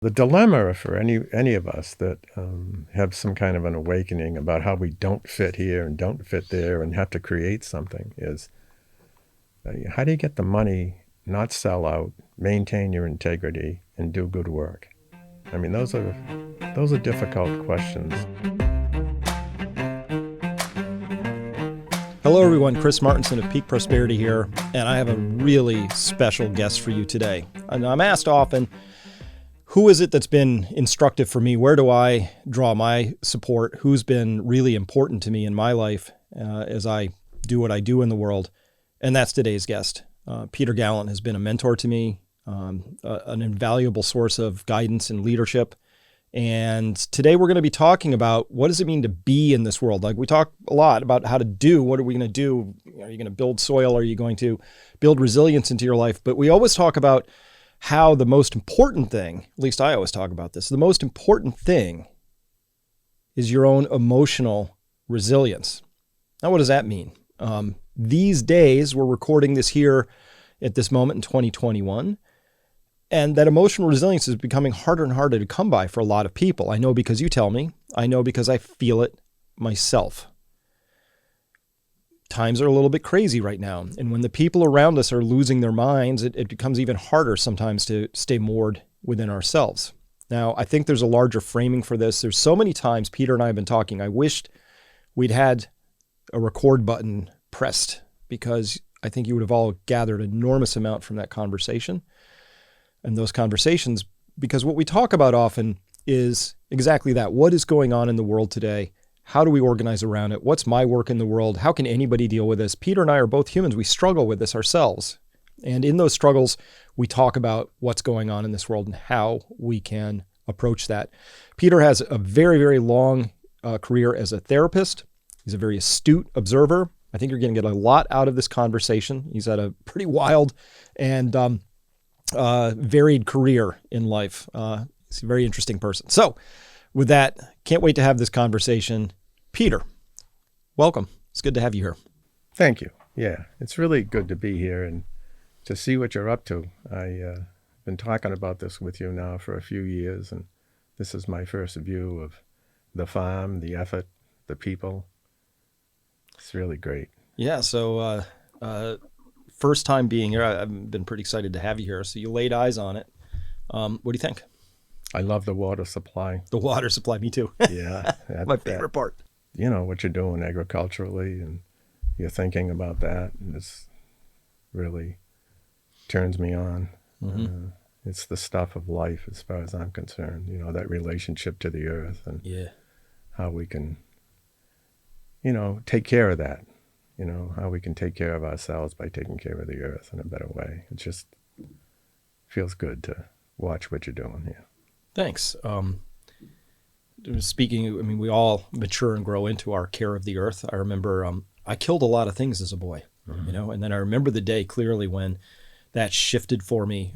The dilemma for any of us that have some kind of an awakening about how we don't fit here and don't fit there and have to create something is how do you get the money, not sell out, maintain your integrity, and do good work? I mean, those are difficult questions. Hello, everyone. Chris Martinson of Peak Prosperity here, and I have a really special guest for you today. And I'm asked often, who is it that's been instructive for me? Where do I draw my support? Who's been really important to me in my life as I do what I do in the world? And that's today's guest. Peter Gallant has been a mentor to me, an invaluable source of guidance and leadership. And today we're going to be talking about what does it mean to be in this world? Like we talk a lot about how to do, what are we going to do? Are you going to build soil? Are you going to build resilience into your life? But we always talk about how the most important thing, at least I always talk about this, the most important thing is your own emotional resilience. Now, what does that mean? These days, we're recording this here at this moment in 2021, and that emotional resilience is becoming harder and harder to come by for a lot of people. I know because you tell me. I know because I feel it myself. Times are a little bit crazy right now. And when the people around us are losing their minds, it becomes even harder sometimes to stay moored within ourselves. Now, I think there's a larger framing for this. There's so many times Peter and I have been talking. I wished we'd had a record button pressed because I think you would have all gathered an enormous amount from that conversation and those conversations, because what we talk about often is exactly that. What is going on in the world today? How do we organize around it? What's my work in the world? How can anybody deal with this? Peter and I are both humans. We struggle with this ourselves. And in those struggles, we talk about what's going on in this world and how we can approach that. Peter has a very, very long career as a therapist. He's a very astute observer. I think you're going to get a lot out of this conversation. He's had a pretty wild and varied career in life. He's a very interesting person. So with that, can't wait to have this conversation. Peter, welcome. It's good to have you here. Thank you. Yeah, it's really good to be here and to see what you're up to. I've been talking about this with you now for a few years, and this is my first view of the farm, the effort, the people. It's really great. Yeah, so first time being here. I've been pretty excited to have you here. So you laid eyes on it. What do you think? I love the water supply. The water supply, me too. Yeah. My favorite part. You know, what you're doing agriculturally and you're thinking about that. And this really turns me on. Mm-hmm. It's the stuff of life as far as I'm concerned. You know, that relationship to the earth and how we can, take care of that. You know, how we can take care of ourselves by taking care of the earth in a better way. It just feels good to watch what you're doing here. Thanks. Speaking, I mean, we all mature and grow into our care of the earth. I remember I killed a lot of things as a boy, and then I remember the day clearly when that shifted for me.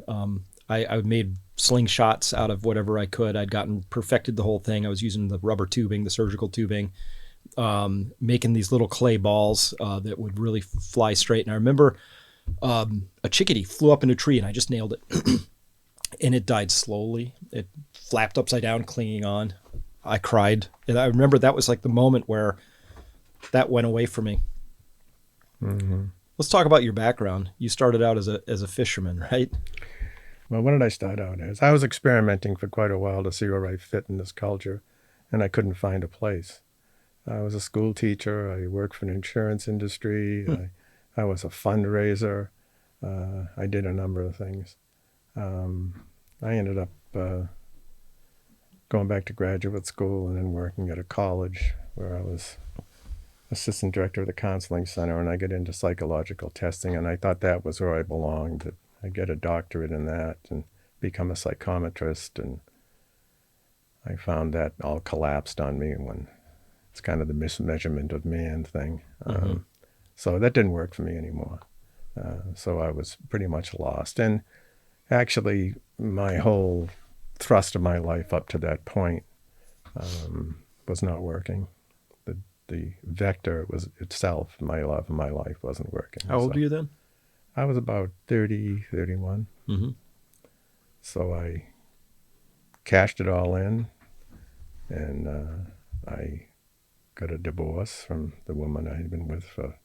I made slingshots out of whatever I could. I'd perfected the whole thing. I was using the rubber tubing, the surgical tubing, making these little clay balls that would really fly straight. And I remember a chickadee flew up in a tree and I just nailed it. And it died slowly. It flapped upside down, clinging on. I cried. And I remember that was like the moment where that went away for me. Mm-hmm. Let's talk about your background. You started out as a fisherman, right? Well, what did I start out as? I was experimenting for quite a while to see where I fit in this culture, and I couldn't find a place. I was a school teacher. I worked for an insurance industry. I was a fundraiser. I did a number of things. I ended up going back to graduate school and then working at a college where I was assistant director of the counseling center, and I get into psychological testing, and I thought that was where I belonged, that I get a doctorate in that and become a psychometrist, and I found that all collapsed on me when it's kind of the mismeasurement of man thing. So that didn't work for me anymore. So I was pretty much lost. And actually, my whole thrust of my life up to that point was not working. The vector was itself, my love of my life wasn't working. How old were you then? I was about 30, 31. Mm-hmm. So I cashed it all in, and I got a divorce from the woman I had been with for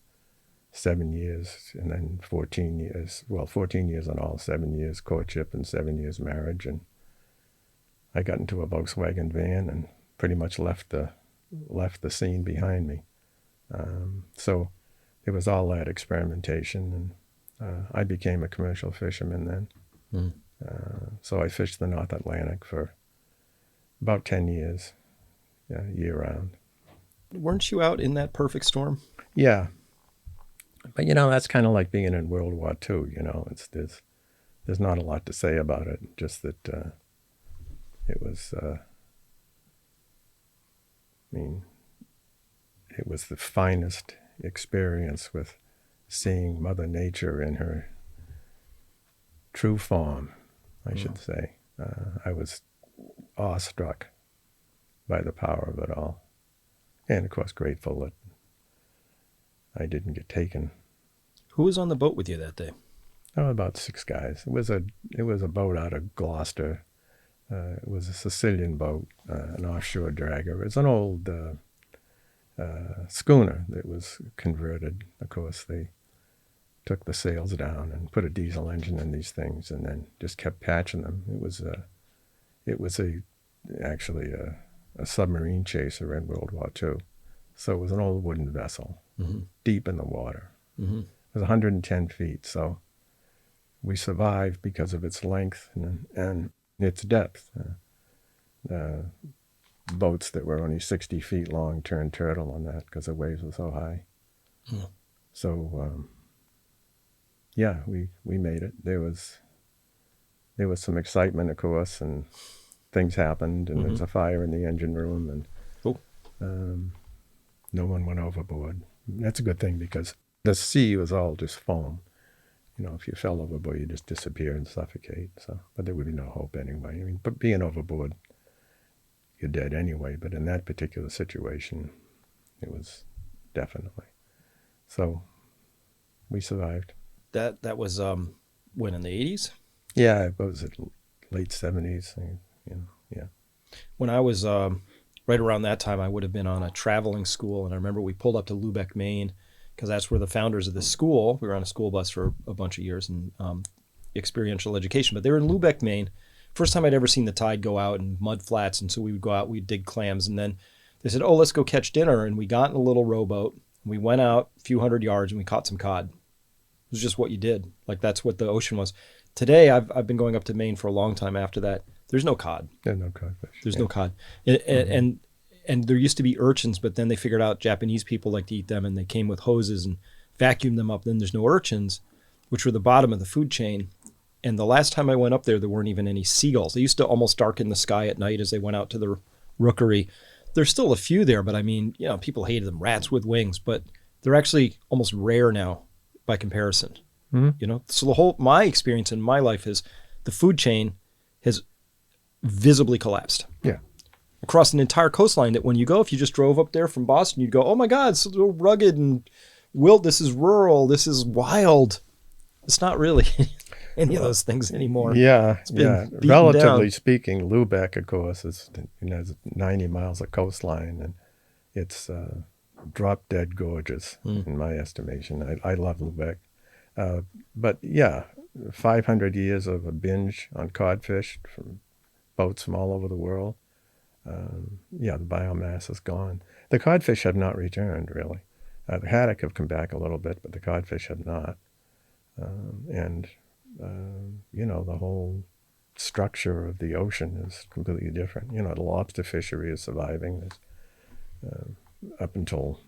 7 years, and then 14 years, well, 14 years in all, 7 years courtship and 7 years marriage. And I got into a Volkswagen van and pretty much left the scene behind me. So it was all that experimentation, and I became a commercial fisherman then. Mm. So I fished the North Atlantic for about 10 years, year round. Weren't you out in that perfect storm? Yeah. But, you know, that's kind of like being in World War II, you know. There's not a lot to say about it, just that it was, it was the finest experience with seeing Mother Nature in her true form, I should say. I was awestruck by the power of it all. And, of course, grateful that I didn't get taken. Who was on the boat with you that day? Oh, about 6 guys. It was a boat out of Gloucester. It was a Sicilian boat, an offshore dragger. It's an old schooner that was converted. Of course, they took the sails down and put a diesel engine in these things, and then just kept patching them. It was actually a submarine chaser in World War II. So it was an old wooden vessel, deep in the water. It was 110 feet, so we survived because of its length and its depth. Boats that were only 60 feet long turned turtle on that because the waves were so high. So, yeah, we made it. There was some excitement, of course, and things happened, and there was a fire in the engine room, and no one went overboard. That's a good thing because the sea was all just foam. You know, if you fell overboard, you just disappear and suffocate. So, but there would be no hope anyway. I mean, but being overboard, you're dead anyway. But in that particular situation, it was definitely. So, we survived. That was when, in the 80s? Yeah, it was late 70s. You know, yeah. When I was right around that time, I would have been on a traveling school, and I remember we pulled up to Lubec, Maine, because that's where the founders of the school. We were on a school bus for a bunch of years and experiential education, but they were in Lubec, Maine. First time I'd ever seen the tide go out in mud flats, and so we would go out, we'd dig clams, and then they said, "Oh, let's go catch dinner," and we got in a little rowboat. We went out a few hundred yards and we caught some cod. It was just what you did. Like, that's what the ocean was. Today, I've been going up to Maine for a long time after that. There's no cod. There's no codfish. There's no cod. And there used to be urchins, but then they figured out Japanese people like to eat them, and they came with hoses and vacuumed them up. Then there's no urchins, which were the bottom of the food chain. And the last time I went up there weren't even any seagulls. They used to almost darken the sky at night as they went out to the rookery. There's still a few there, but I mean, you know, people hated them, rats with wings, but they're actually almost rare now by comparison. You know, so my experience in my life is the food chain has visibly collapsed. Yeah. Across an entire coastline, that when you go, if you just drove up there from Boston, you'd go, "Oh my God, it's so rugged and wild. This is rural. This is wild." It's not really any of those things anymore. Yeah, beaten Relatively down. speaking, Lubec, of course, is 90 miles of coastline, and it's drop dead gorgeous in my estimation. I love Lubec, but yeah, 500 years of a binge on codfish from boats from all over the world. The biomass is gone. The codfish have not returned, really. The haddock have come back a little bit, but the codfish have not. The whole structure of the ocean is completely different. You know, the lobster fishery is surviving up until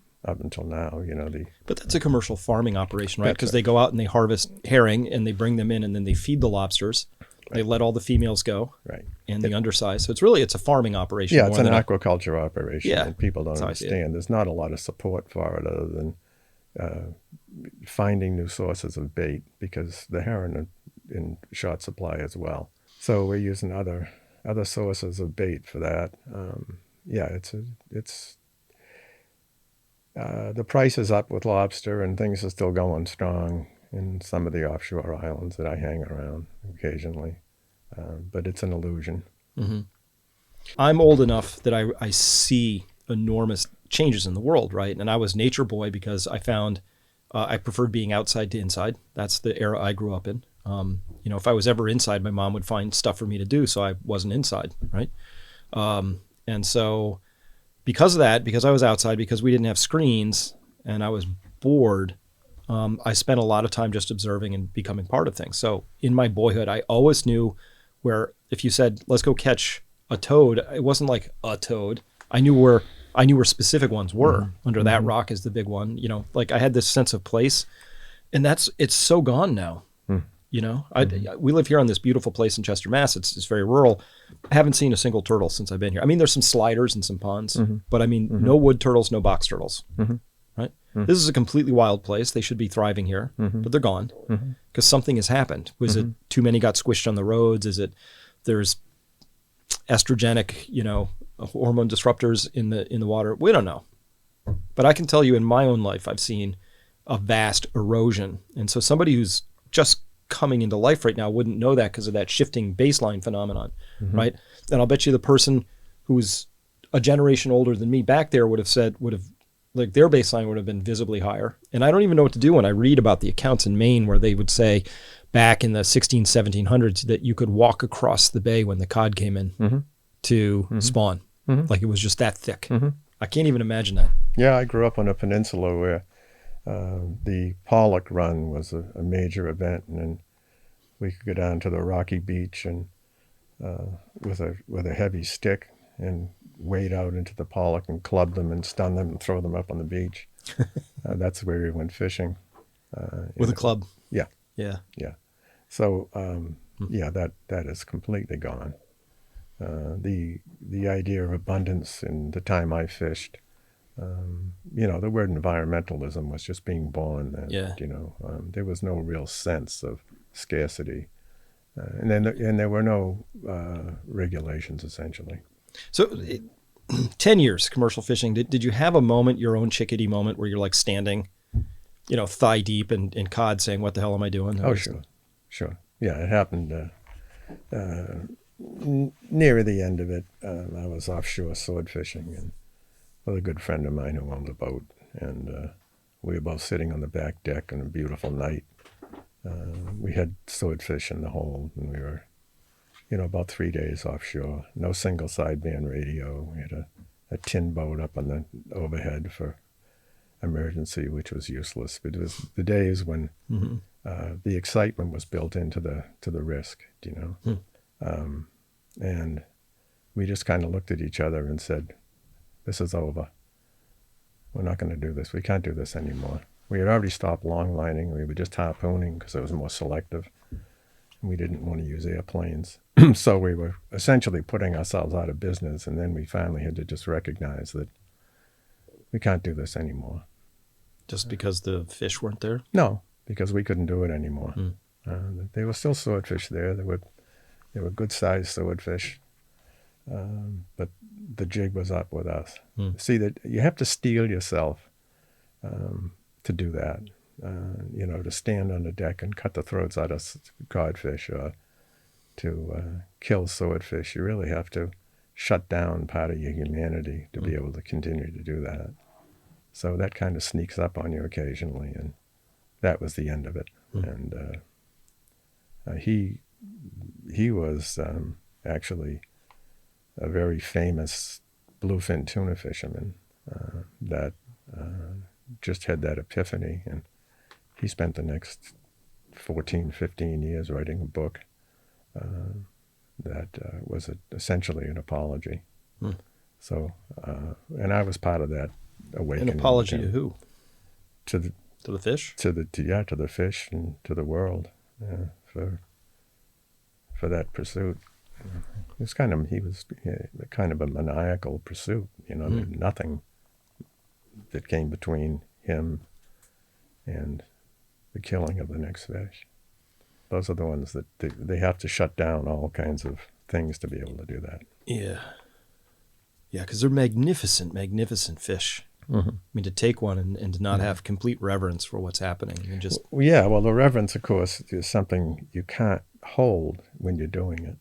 now. You know, But that's a commercial farming operation, right? That's Because right. they go out and they harvest herring and they bring them in, and then they feed the lobsters. They let all the females go, right. and the undersize. So it's a farming operation. Yeah, it's more an than aquaculture operation, Yeah, and people don't that's how I see it. understand. There's not a lot of support for it other than finding new sources of bait, because the herring are in short supply as well. So we're using other sources of bait for that. The price is up with lobster, and things are still going strong in some of the offshore islands that I hang around occasionally. But it's an illusion. I'm old enough that I see enormous changes in the world, right? And I was nature boy because I found I preferred being outside to inside. That's the era I grew up in. If I was ever inside, my mom would find stuff for me to do, so I wasn't inside, right? And so because of that, because I was outside, because we didn't have screens and I was bored, I spent a lot of time just observing and becoming part of things. So in my boyhood, I always knew where if you said, let's go catch a toad, it wasn't like a toad. I knew where specific ones were. Under that rock is the big one. Like I had this sense of place, and it's so gone now. We live here on this beautiful place in Chester, Mass. It's very rural. I haven't seen a single turtle since I've been here. I mean, there's some sliders and some ponds, but I mean, no wood turtles, no box turtles, right? This is a completely wild place. They should be thriving here, but they're gone because something has happened. Was it too many got squished on the roads? Is it there's estrogenic, hormone disruptors in the water? We don't know. But I can tell you in my own life, I've seen a vast erosion. And so somebody who's just coming into life right now wouldn't know that because of that shifting baseline phenomenon, right? And I'll bet you the person who's a generation older than me back there would have like their baseline would have been visibly higher. And I don't even know what to do when I read about the accounts in Maine where they would say back in the 1700s that you could walk across the bay when the cod came in to spawn. Like it was just that thick. I can't even imagine that. Yeah, I grew up on a peninsula where the pollock run was a major event, and then we could go down to the rocky beach and with a heavy stick and wade out into the pollock and club them and stun them and throw them up on the beach. That's where we went fishing. With a club. Yeah. Yeah. Yeah. So that is completely gone. The idea of abundance in the time I fished, the word environmentalism was just being born. There was no real sense of scarcity, and there were no regulations essentially. So, 10 years commercial fishing. Did you have a moment, your own chickadee moment, where you're like standing, thigh deep in cod, saying, "What the hell am I doing?" Oh, sure. Yeah, it happened near the end of it. I was offshore sword fishing and with a good friend of mine who owned a boat, and we were both sitting on the back deck on a beautiful night. We had swordfish in the hole, and we were, about 3 days offshore. No single sideband radio. We had a tin boat up on the overhead for emergency, which was useless. But it was the days when the excitement was built into the risk, and we just kind of looked at each other and said, "This is over. We're not going to do this. We can't do this anymore." We had already stopped long lining. We were just harpooning because it was more selective. And we didn't want to use airplanes. So we were essentially putting ourselves out of business. And then we finally had to just recognize that we can't do this anymore. Just because the fish weren't there? No, because we couldn't do it anymore. There were still swordfish there. There were good-sized swordfish. But the jig was up with us. See, that you have to steel yourself to do that, to stand on the deck and cut the throats out of codfish or to kill swordfish. You really have to shut down part of your humanity to be able to continue to do that. So that kind of sneaks up on you occasionally, and that was the end of it. And he was actually a very famous bluefin tuna fisherman that just had that epiphany, and he spent the next 14, 15 years writing a book that was essentially an apology. So, and I was part of that awakening. An apology to who? To the fish? To the fish and to the world, for that pursuit. He was kind of a maniacal pursuit, nothing that came between him and the killing of the next fish. Those are the ones that they have to shut down all kinds of things to be able to do that. Yeah. Yeah, because they're magnificent, magnificent fish. I mean, to take one and to not have complete reverence for what's happening. And just the reverence, of course, is something you can't hold when you're doing it.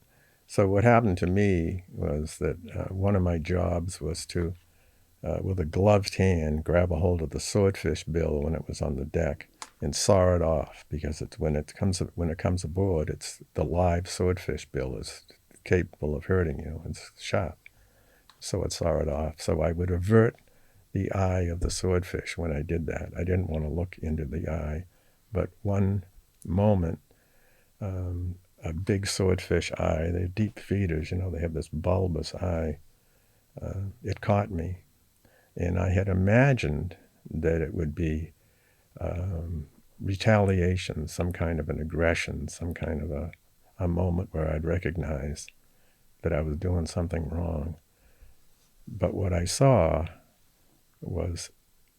So what happened to me was that one of my jobs was to, with a gloved hand, grab a hold of the swordfish bill when it was on the deck and saw it off, because it's when it comes aboard, it's the live swordfish bill is capable of hurting you. It's sharp, so it saw it off. So I would avert the eye of the swordfish when I did that. I didn't want to look into the eye, but one moment, a big swordfish eye, they're deep feeders, they have this bulbous eye. It caught me, and I had imagined that it would be retaliation, some kind of an aggression, some kind of a moment where I'd recognize that I was doing something wrong. But what I saw was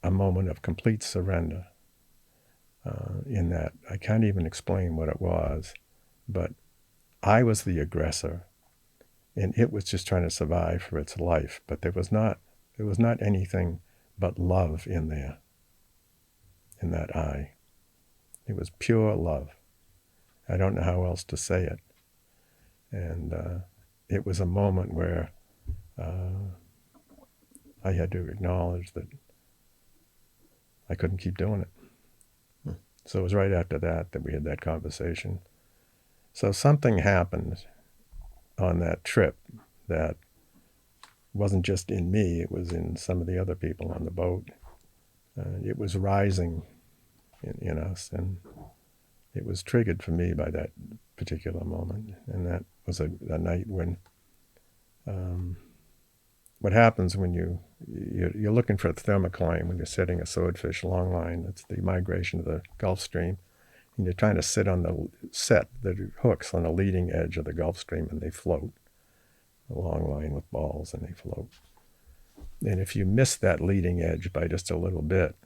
a moment of complete surrender, in that I can't even explain what it was, but I was the aggressor, and it was just trying to survive for its life. But there was not anything but love in there, in that eye. It was pure love. I don't know how else to say it. And it was a moment where I had to acknowledge that I couldn't keep doing it. So it was right after that we had that conversation. So something happened on that trip that wasn't just in me, it was in some of the other people on the boat. It was rising in us, and it was triggered for me by that particular moment. And that was a night when, what happens when you're looking for a thermocline when you're setting a swordfish long line. It's the migration of the Gulf Stream. And you're trying to set the hooks on the leading edge of the Gulf Stream, and they float. A long line with balls, and they float. And if you miss that leading edge by just a little bit,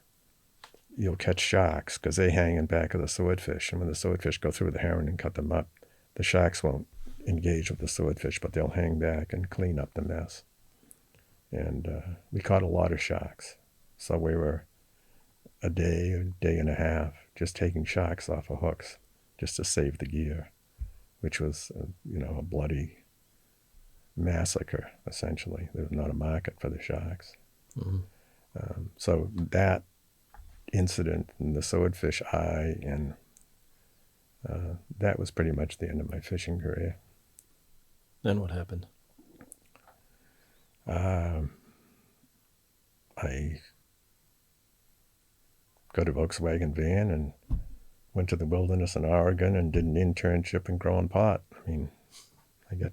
you'll catch sharks, because they hang in back of the swordfish. And when the swordfish go through the herring and cut them up, the sharks won't engage with the swordfish, but they'll hang back and clean up the mess. And we caught a lot of sharks. So we were a day and a half just taking sharks off of hooks just to save the gear, which was, a bloody massacre, essentially. There was not a market for the sharks. Mm-hmm. So that incident in the swordfish eye, and that was pretty much the end of my fishing career. Then what happened? I got a Volkswagen van and went to the wilderness in Oregon and did an internship in growing pot. I mean, I got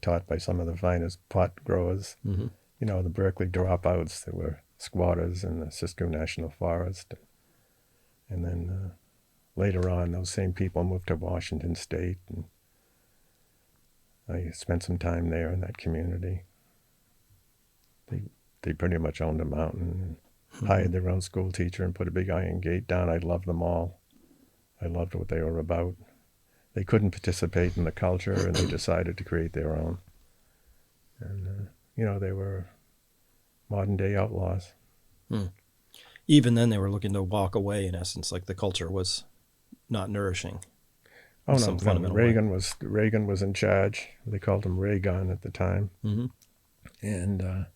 taught by some of the finest pot growers. Mm-hmm. The Berkeley dropouts that were squatters in the Cisco National Forest. And then later on, those same people moved to Washington State, and I spent some time there in that community. They pretty much owned a mountain and hired their own school teacher and put a big iron gate down. I loved them all. I loved what they were about. They couldn't participate in the culture, and they decided to create their own. And, they were modern-day outlaws. Even then, they were looking to walk away, in essence, like the culture was not nourishing. Oh, no. Reagan was in charge. They called him Reagan at the time. Mm-hmm. And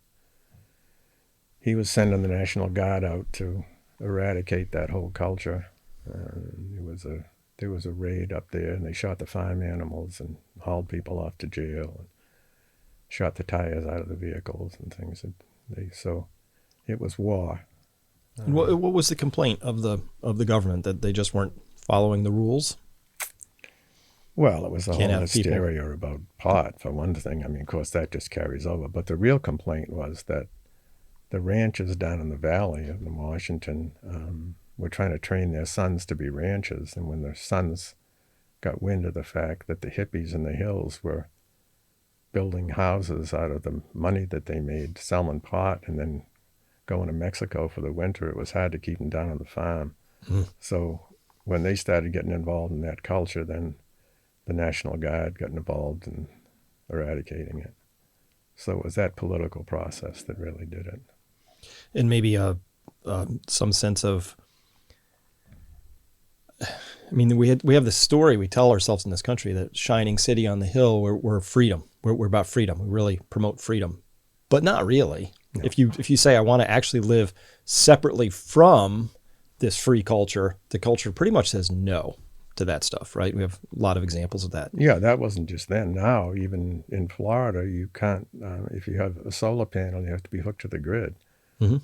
he was sending the National Guard out to eradicate that whole culture. There was a raid up there, and they shot the farm animals and hauled people off to jail and shot the tires out of the vehicles and things. So it was war. And what was the complaint of the government, that they just weren't following the rules? Well, it was a whole hysteria about pot, for one thing. I mean, of course, that just carries over. But the real complaint was that the ranchers down in the valley of Washington were trying to train their sons to be ranchers. And when their sons got wind of the fact that the hippies in the hills were building houses out of the money that they made selling pot and then going to Mexico for the winter, it was hard to keep them down on the farm. So when they started getting involved in that culture, then the National Guard got involved in eradicating it. So it was that political process that really did it. And maybe some sense of I mean, we have this story we tell ourselves in this country, that shining city on the hill, we're freedom. We're about freedom. We really promote freedom, but not really. No. If you say I want to actually live separately from this free culture, the culture pretty much says no to that stuff, right? We have a lot of examples of that. Yeah, that wasn't just then. Now, even in Florida, you can't, if you have a solar panel, you have to be hooked to the grid. Mm-hmm.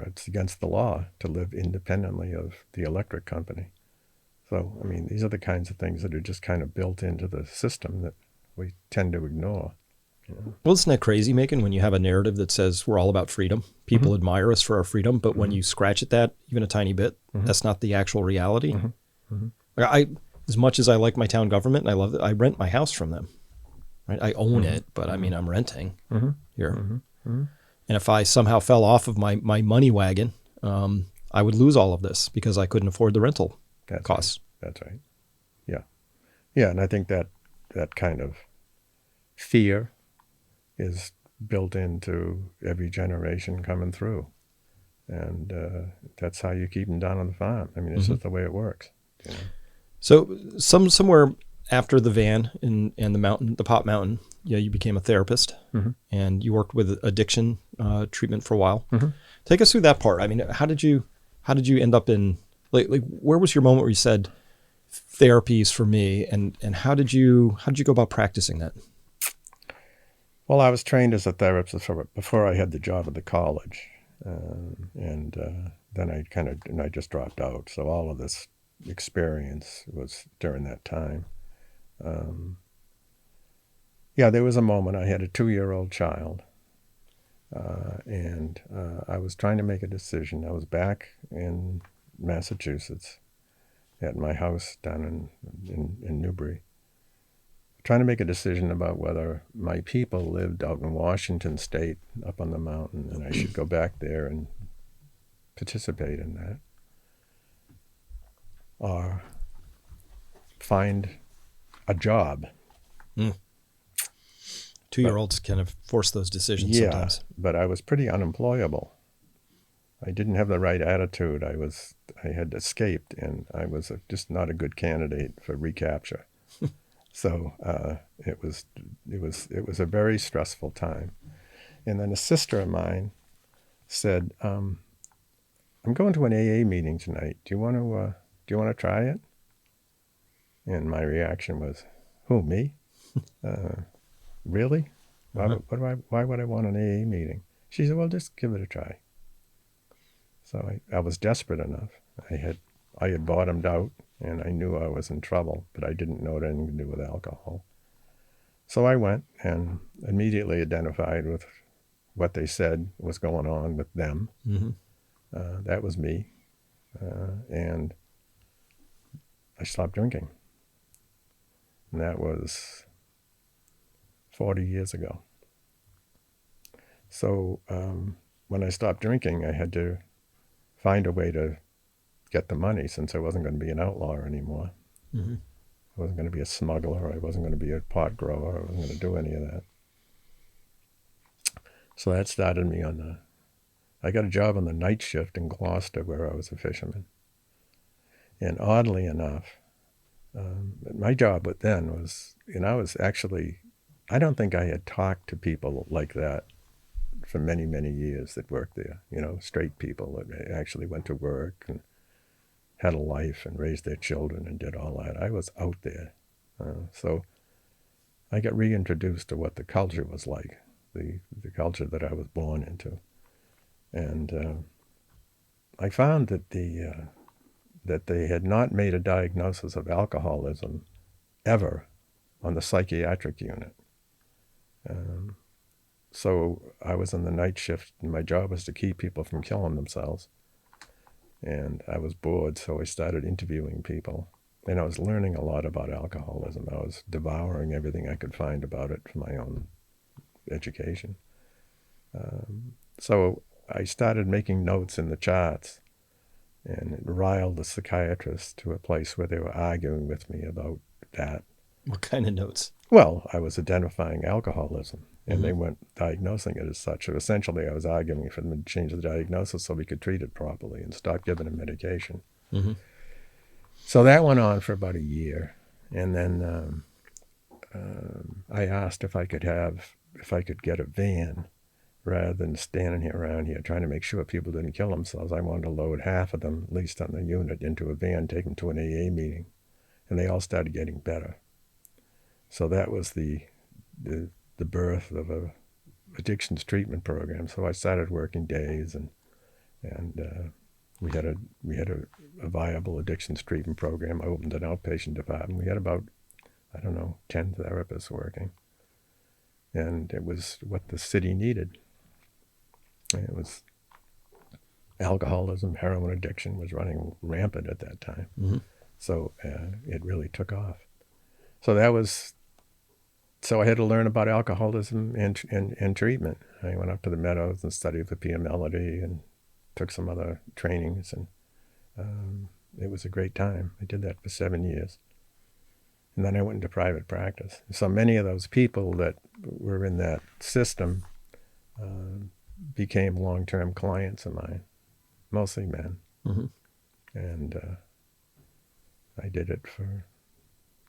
It's against the law to live independently of the electric company. So, I mean, these are the kinds of things that are just kind of built into the system that we tend to ignore. You know? Well, isn't that crazy, Macon, when you have a narrative that says we're all about freedom? People Mm-hmm. admire us for our freedom, but when you scratch at that even a tiny bit, Mm-hmm. that's not the actual reality. Mm-hmm. Mm-hmm. I, as much as I like my town government and I love it, I rent my house from them. Right? I own Mm-hmm. it, but I mean, I'm renting Mm-hmm. here. Mm-hmm. Mm-hmm. And if I somehow fell off of my money wagon, I would lose all of this because I couldn't afford the rental costs. Right. That's right. Yeah. Yeah, and I think that kind of fear is built into every generation coming through. And that's how you keep them down on the farm. I mean, it's just the way it works. You know? So somewhere after the van and the mountain, the Pop Mountain, you became a therapist, Mm-hmm. and you worked with addiction treatment for a while. Mm-hmm. Take us through that part. I mean, how did you end up in like where was your moment where you said therapy is for me, and how did you go about practicing that? Well, I was trained as a therapist before I had the job at the college, and then I just dropped out. So all of this experience was during that time. Yeah, there was a moment. I had a 2-year-old child, and I was trying to make a decision. I was back in Massachusetts at my house down in Newbury, trying to make a decision about whether my people lived out in Washington State up on the mountain and I should go back there and participate in that, or find a job. 2-year-olds kind of force those decisions Yeah, sometimes. but I was pretty unemployable. I didn't have the right attitude. I had escaped, and I was just not a good candidate for recapture. So it was a very stressful time. And then a sister of mine said, "I'm going to an AA meeting tonight. Do you want to try it?" And my reaction was, "Who, me? Really? Why would I want an AA meeting?" She said, "Well, just give it a try." So I was desperate enough. I had bottomed out, and I knew I was in trouble, but I didn't know it had anything to do with alcohol. So I went and immediately identified with what they said was going on with them. Mm-hmm. That was me. And I stopped drinking. And that was 40 years ago. So when I stopped drinking, I had to find a way to get the money, since I wasn't going to be an outlaw anymore. Mm-hmm. I wasn't going to be a smuggler. I wasn't going to be a pot grower. I wasn't going to do any of that. So that started me on I got a job on the night shift in Gloucester where I was a fisherman. And oddly enough, my job then was, I don't think I had talked to people like that for many, many years that worked there. Straight people that actually went to work and had a life and raised their children and did all that. I was out there. So I got reintroduced to what the culture was like, the culture that I was born into. And I found that that they had not made a diagnosis of alcoholism ever on the psychiatric unit. So I was on the night shift, and my job was to keep people from killing themselves. And I was bored, so I started interviewing people. And I was learning a lot about alcoholism. I was devouring everything I could find about it for my own education. So I started making notes in the charts, and it riled the psychiatrists to a place where they were arguing with me about that. What kind of notes? Well, I was identifying alcoholism, and they weren't diagnosing it as such. So essentially, I was arguing for them to change the diagnosis so we could treat it properly and stop giving them medication. Mm-hmm. So that went on for about a year, and then I asked if I could get a van rather than standing here around here trying to make sure people didn't kill themselves. I wanted to load half of them, at least on the unit, into a van, take them to an AA meeting, and they all started getting better. So that was the birth of a addictions treatment program. So I started working days, and we had a viable addictions treatment program. I opened an outpatient department. We had about, I don't know, 10 therapists working, and it was what the city needed. It was alcoholism, heroin addiction was running rampant at that time. Mm-hmm. So it really took off. So I had to learn about alcoholism and treatment. I went up to the Meadows and studied the PMLD and took some other trainings, and it was a great time. I did that for 7 years. And then I went into private practice. So many of those people that were in that system became long-term clients of mine, mostly men. Mm-hmm. And I did it for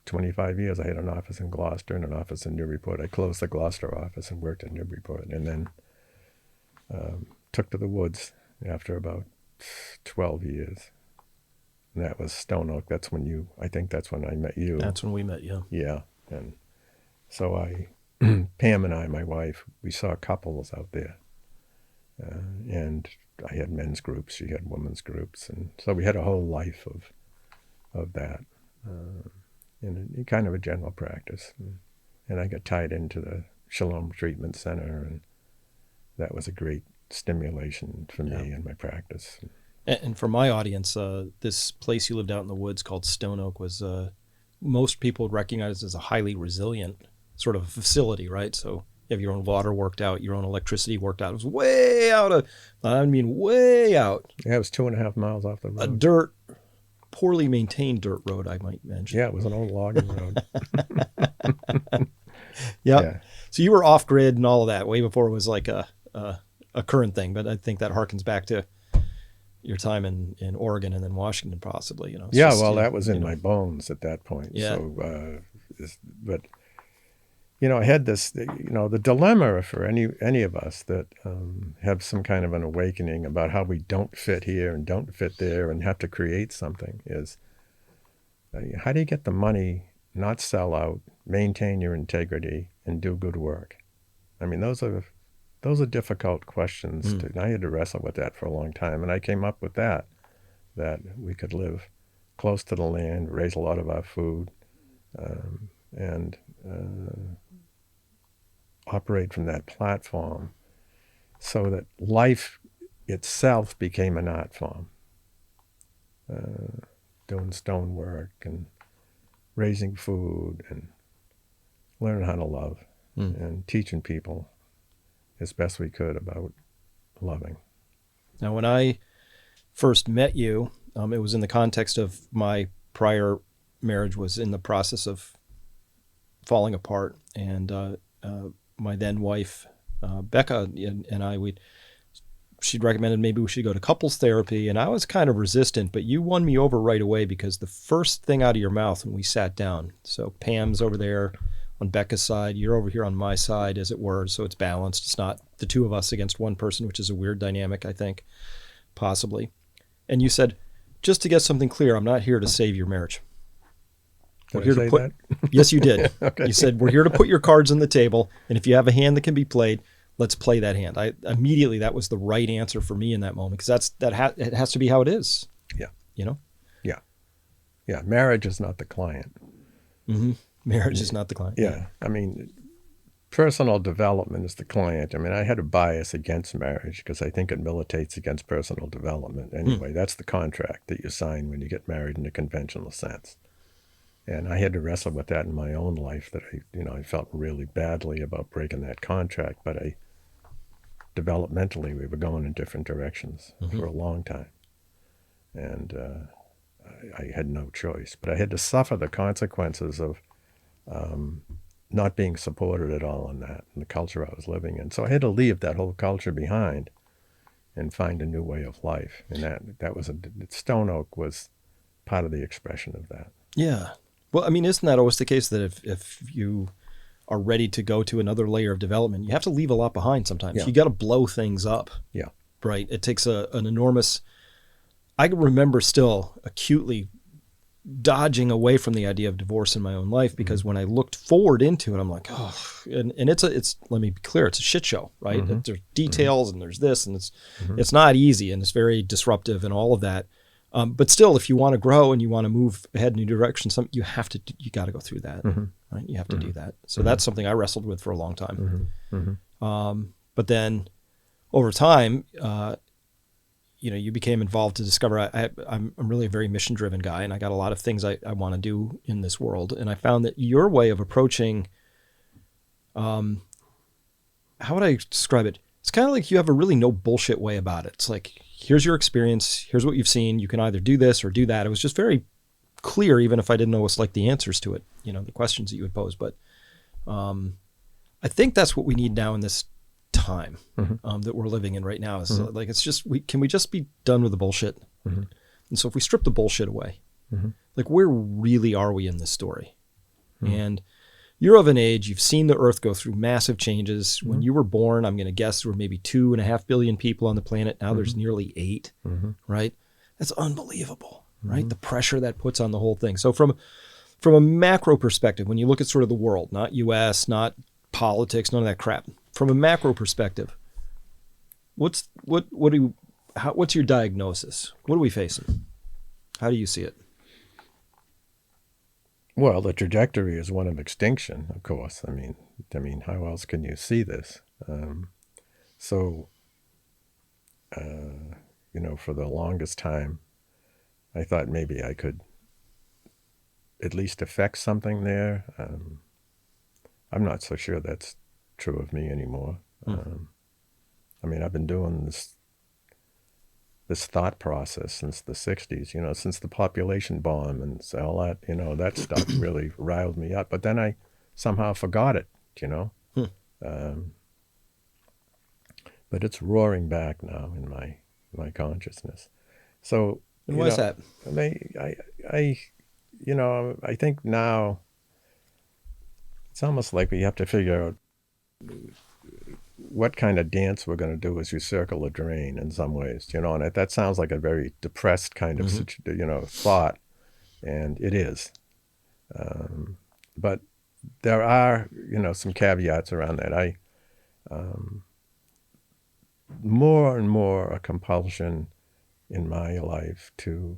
25 years. I had an office in Gloucester and an office in Newburyport. I closed the Gloucester office and worked in Newburyport, and then took to the woods after about 12 years. And that was Stone Oak. I think that's when I met you. That's when we met, yeah. Yeah. And so Pam and I, my wife, we saw couples out there. And I had men's groups, she had women's groups. And so we had a whole life of that. In kind of a general practice. And I got tied into the Shalom Treatment Center, and that was a great stimulation for me in my practice. And for my audience, this place you lived out in the woods called Stone Oak was, most people would recognize as a highly resilient sort of facility, right? So you have your own water worked out, your own electricity worked out. It was way out. Way out. Yeah, it was 2.5 miles off the road. A poorly maintained dirt road, I might mention. Yeah, it was an old logging road. Yeah. So you were off grid and all of that way before it was like a current thing. But I think that harkens back to your time in Oregon and then Washington, possibly. That was in my bones at that point. Yeah. So, but I had this, the dilemma for any of us that have some kind of an awakening about how we don't fit here and don't fit there and have to create something is, how do you get the money, not sell out, maintain your integrity, and do good work? I mean, those are difficult questions. And I had to wrestle with that for a long time. And I came up with that we could live close to the land, raise a lot of our food, and operate from that platform so that life itself became an art form. Doing stonework and raising food and learning how to love and teaching people as best we could about loving. Now, when I first met you, it was in the context of my prior marriage was in the process of falling apart, and my then wife, Becca, and I, she'd recommended maybe we should go to couples therapy, and I was kind of resistant, but you won me over right away because the first thing out of your mouth when we sat down, so Pam's over there on Becca's side, you're over here on my side, as it were, so it's balanced. It's not the two of us against one person, which is a weird dynamic, I think, possibly. And you said, just to get something clear, I'm not here to save your marriage. Did I say that? Yes, you did. Okay. You said, we're here to put your cards on the table, and if you have a hand that can be played, let's play that hand. Immediately, that was the right answer for me in that moment, because it has to be how it is. Yeah. Yeah. Yeah. Marriage is not the client. Mm-hmm. Marriage is not the client. Yeah. I mean, personal development is the client. I mean, I had a bias against marriage because I think it militates against personal development. Anyway, that's the contract that you sign when you get married in a conventional sense. And I had to wrestle with that in my own life, that I felt really badly about breaking that contract, but developmentally, we were going in different directions for a long time. And I had no choice, but I had to suffer the consequences of not being supported at all in that, in the culture I was living in. So I had to leave that whole culture behind and find a new way of life. And that was Stone Oak was part of the expression of that. Yeah. Well, I mean, isn't that always the case that if you are ready to go to another layer of development, you have to leave a lot behind sometimes. Yeah. You got to blow things up, Yeah. right? It takes an enormous, I can remember still acutely dodging away from the idea of divorce in my own life because when I looked forward into it, I'm like, oh, and it's, let me be clear, it's a shit show, right? Mm-hmm. There's details and there's this and Mm-hmm. it's not easy and it's very disruptive and all of that. But still, if you want to grow and you want to move ahead in a new direction, you got to go through that, Mm-hmm. right? You have to do that. So Mm-hmm. that's something I wrestled with for a long time. Mm-hmm. Mm-hmm. But then over time, you became involved to discover I'm really a very mission-driven guy, and I got a lot of things I want to do in this world. And I found that your way of approaching, how would I describe it? It's kind of like you have a really no bullshit way about it. It's like, here's your experience, here's what you've seen. You can either do this or do that. It was just very clear, even if I didn't know what's like the answers to it, the questions that you would pose. But I think that's what we need now in this time that we're living in right now. Is like, it's just, can we just be done with the bullshit? Mm-hmm. And so if we strip the bullshit away, like, where really are we in this story? And you're of an age, you've seen the earth go through massive changes. When you were born, I'm going to guess there were maybe 2.5 billion people on the planet. Now there's nearly 8, right? That's unbelievable, right? The pressure that puts on the whole thing. So from a macro perspective, when you look at sort of the world, not US, not politics, none of that crap, from a macro perspective, what's your diagnosis? What are we facing? How do you see it? Well, the trajectory is one of extinction, of course. I mean, how else can you see this? For the longest time, I thought maybe I could at least affect something there. I'm not so sure that's true of me anymore. I've been doing this thought process since the 60s, since the population bomb and all that, that stuff really riled me up. But then I somehow forgot it, but it's roaring back now in my consciousness. So, And why is that? I think now it's almost like we have to figure out what kind of dance we're going to do as we circle the drain in some ways, and that sounds like a very depressed kind of, thought, and it is. But there are, some caveats around that. More and more a compulsion in my life to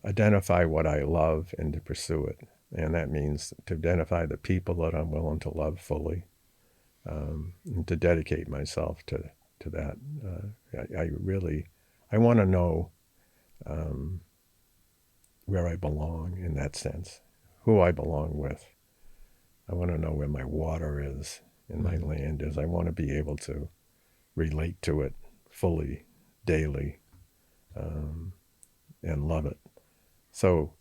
identify what I love and to pursue it. And that means to identify the people that I'm willing to love fully, and to dedicate myself to that. I want to know where I belong in that sense, who I belong with. I want to know where my water is and my land is. I want to be able to relate to it fully, daily, and love it. So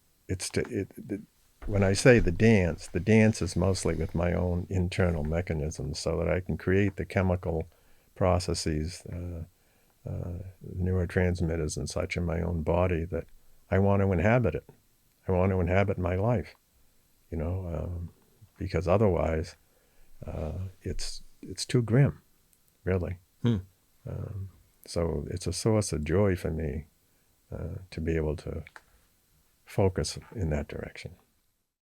when I say the dance is mostly with my own internal mechanisms so that I can create the chemical processes, neurotransmitters and such in my own body that I want to inhabit it. I want to inhabit my life, because otherwise it's too grim, really. So it's a source of joy for me to be able to focus in that direction.